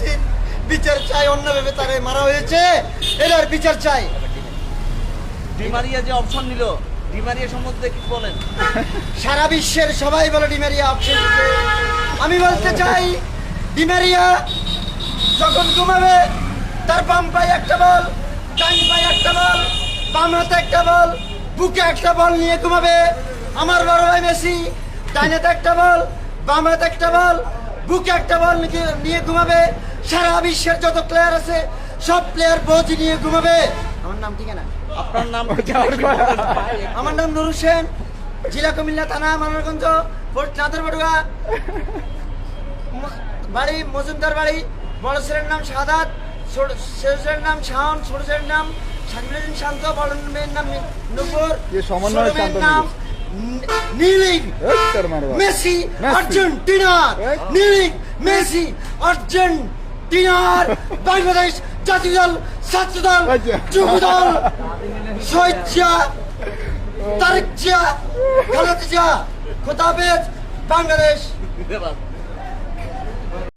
মেসির বিচার চাই, অন্যভাবে তারে মারা হয়েছে, এটার বিচার চাই। ডি মারিয়া যে অপশন নিল, ডি মারিয়া সম্বন্ধে কি বলেন? সারা বিশ্বের সবাই বলে ডি মারিয়া অপশন দিতে। আমি বলতে চাই ডি মারিয়া যখন ঘুমাবে তার বাম পায়ে একটা বল, ডান পায়ে একটা বল, বাম হাতে একটা বল, বুকে একটা বল নিয়ে ঘুমাবে। আমার বড় ভাই মেসি ডান হাতে একটা বল, বাম হাতে একটা বল, বুকে একটা বল নিয়ে ঘুমাবে। সারা বিশ্বের যত প্লেয়ার আছে সব প্লেয়ার বজি নিয়ে ঘুমাবে। আমার নাম ঠিক না? আপনার নাম? আমার নাম নুর হোসেন, জেলা কুমিল্লা, থানা মানবগঞ্জ, পোস্ট নাদরবাড়ুয়া, বাড়ি মজুমদার বাড়ি। বড় ছেলের নাম সাদাত, ছোট ছেলের নাম শাওন, ছোট ছেলের নাম শাকিল শান্ত, বড় মেয়ের নাম নূপুর, ছোট মেয়ের নাম নীলিং। মেসি আর্জেন্টিনার, নীলিং মেসি আর্জেন্টিনার। বাংলাদেশ জাতীয় দল, ছাত্র দল, যুব দল, শহীদ জিয়া, তারেক জিয়া, খালেদা জিয়া। খোদা হাফেজ, বাংলাদেশ।